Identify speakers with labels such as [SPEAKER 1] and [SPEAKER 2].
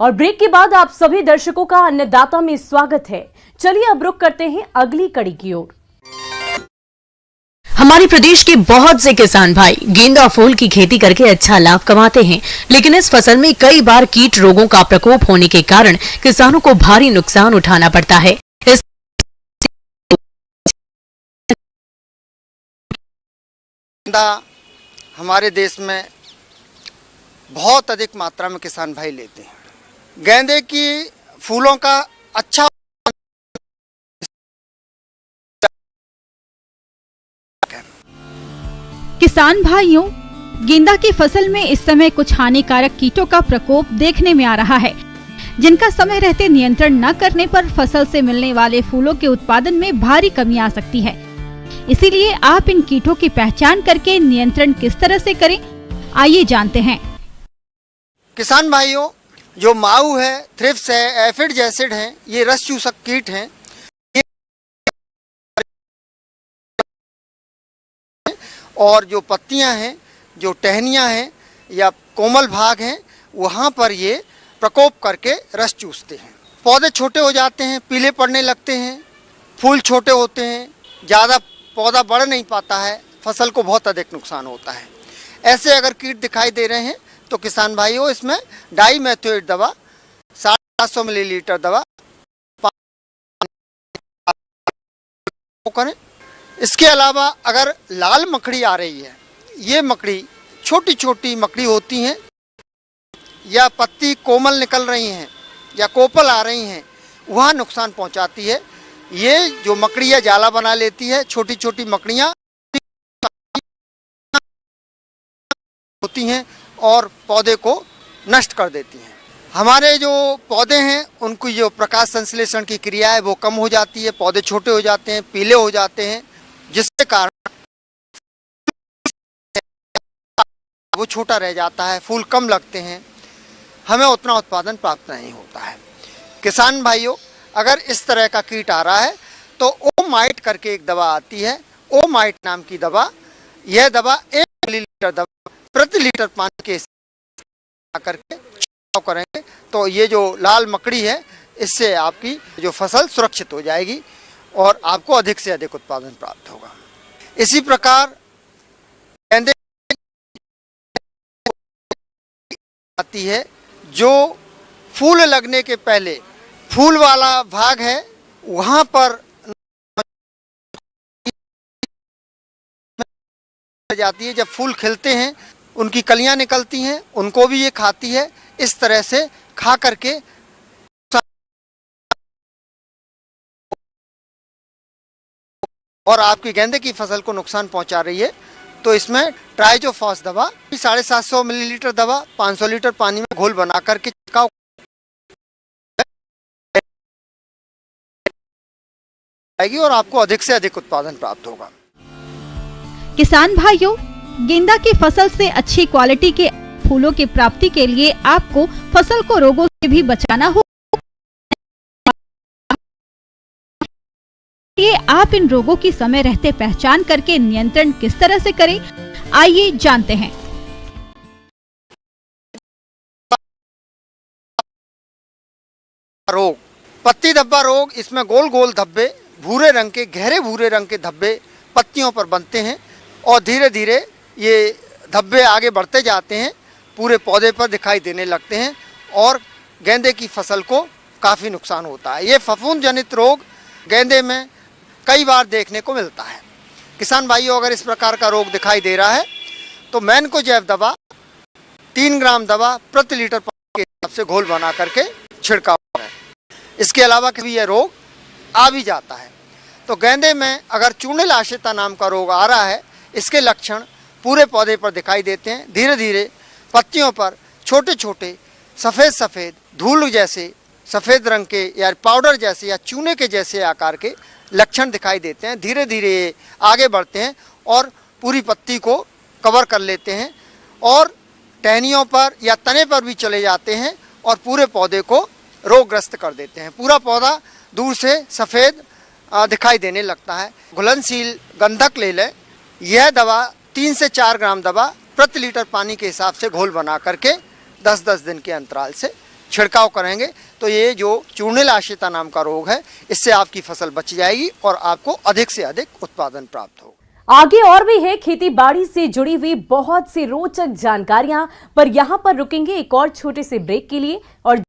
[SPEAKER 1] और ब्रेक के बाद आप सभी दर्शकों का अन्नदाता में स्वागत है। चलिए अब रुक करते हैं अगली कड़ी की ओर।
[SPEAKER 2] हमारे प्रदेश के बहुत से किसान भाई गेंदा फूल की खेती करके अच्छा लाभ कमाते हैं, लेकिन इस फसल में कई बार कीट रोगों का प्रकोप होने के कारण किसानों को भारी नुकसान उठाना पड़ता है।
[SPEAKER 3] गेंदा हमारे देश में बहुत अधिक मात्रा में किसान भाई लेते हैं। गेंदे की फूलों का अच्छा
[SPEAKER 4] किसान भाइयों, गेंदा की फसल में इस समय कुछ हानिकारक कीटों का प्रकोप देखने में आ रहा है, जिनका समय रहते नियंत्रण न करने पर फसल से मिलने वाले फूलों के उत्पादन में भारी कमी आ सकती है। इसीलिए आप इन कीटों की पहचान करके नियंत्रण किस तरह से करें, आइए जानते हैं।
[SPEAKER 3] किसान भाइयों, जो माऊ है, थ्रिप्स है, एफिड एसिड है, ये रस चूसक कीट हैं। और जो पत्तियां हैं, जो टहनियां हैं या कोमल भाग हैं, वहाँ पर ये प्रकोप करके रस चूसते हैं। पौधे छोटे हो जाते हैं, पीले पड़ने लगते हैं, फूल छोटे होते हैं, ज़्यादा पौधा बढ़ नहीं पाता है, फसल को बहुत अधिक नुकसान होता है। ऐसे अगर कीट दिखाई दे रहे हैं तो किसान भाइयों, इसमें डाईमेथोएट दवा 750 मिलीलीटर दवा करें। इसके अलावा अगर लाल मकड़ी आ रही है, ये मकड़ी छोटी छोटी मकड़ी होती हैं, या पत्ती कोमल निकल रही हैं या कोपल आ रही हैं, वहाँ नुकसान पहुँचाती है। ये जो मकड़ियाँ जाला बना लेती है, छोटी छोटी मकड़ियाँ होती हैं और पौधे को नष्ट कर देती हैं। हमारे जो पौधे हैं, उनकी जो प्रकाश संश्लेषण की क्रिया है वो कम हो जाती है, पौधे छोटे हो जाते हैं, पीले हो जाते हैं, जिसके कारण वो छोटा रह जाता है, फूल कम लगते हैं, हमें उतना उत्पादन प्राप्त नहीं होता है। किसान भाइयों, अगर इस तरह का कीट आ रहा है तो ओमाइट करके एक दवा आती है, ओमाइट नाम की दवा। यह दवा 1 मिलीलीटर दवा प्रति लीटर पानी के करके छिड़काव करेंगे तो ये जो लाल मकड़ी है, इससे आपकी जो फसल सुरक्षित हो जाएगी और आपको अधिक से अधिक उत्पादन प्राप्त होगा। इसी प्रकार गेंदे आती है, जो फूल लगने के पहले फूल वाला भाग है, वहाँ पर जाती है। जब फूल खिलते हैं, उनकी कलियां निकलती हैं, उनको भी ये खाती है। इस तरह से खा करके और आपकी गेंदे की फसल को नुकसान पहुंचा रही है। तो इसमें ट्राइजोफॉस दवा 750 मिलीलीटर दवा 500 लीटर पानी में घोल बना करके छिड़काव आएगी और आपको अधिक से अधिक उत्पादन प्राप्त होगा।
[SPEAKER 4] किसान भाइयों, गेंदा की फसल से अच्छी क्वालिटी के फूलों की प्राप्ति के लिए आपको फसल को रोगों से भी बचाना हो। ये आप इन रोगों की समय रहते पहचान करके नियंत्रण किस तरह से करें, आइए जानते हैं।
[SPEAKER 3] रोग, पत्ती धब्बा रोग, इसमें गोल गोल धब्बे, भूरे रंग के, गहरे भूरे रंग के धब्बे पत्तियों पर बनते हैं और धीरे धीरे ये धब्बे आगे बढ़ते जाते हैं, पूरे पौधे पर दिखाई देने लगते हैं और गेंदे की फसल को काफ़ी नुकसान होता है। ये फफूंद जनित रोग गेंदे में कई बार देखने को मिलता है। किसान भाइयों, अगर इस प्रकार का रोग दिखाई दे रहा है तो मैनकोजेब दवा 3 ग्राम दवा प्रति लीटर पानी के हिसाब से घोल बना करके छिड़काव करें। इसके अलावा कभी यह रोग आ भी जाता है तो गेंदे में अगर चूर्णिल आश्रिता नाम का रोग आ रहा है, इसके लक्षण पूरे पौधे पर दिखाई देते हैं। धीरे धीरे पत्तियों पर छोटे छोटे सफ़ेद सफ़ेद धूल जैसे सफ़ेद रंग के या पाउडर जैसे या चूने के जैसे आकार के लक्षण दिखाई देते हैं। धीरे धीरे आगे बढ़ते हैं और पूरी पत्ती को कवर कर लेते हैं और टहनियों पर या तने पर भी चले जाते हैं और पूरे पौधे को रोगग्रस्त कर देते हैं। पूरा पौधा दूर से सफ़ेद दिखाई देने लगता है। घुलनशील गंधक ले लें। यह दवा 3 से 4 ग्राम दवा प्रति लीटर पानी के हिसाब से घोल बना करके 10-10 दिन के अंतराल से छिड़काव करेंगे तो ये जो चूर्णिल आश्रिता नाम का रोग है, इससे आपकी फसल बच जाएगी और आपको अधिक से अधिक उत्पादन प्राप्त होगा।
[SPEAKER 1] आगे और भी है खेती बाड़ी से जुड़ी हुई बहुत सी रोचक जानकारियां, पर यहां पर रुकेंगे एक और छोटे से ब्रेक के लिए और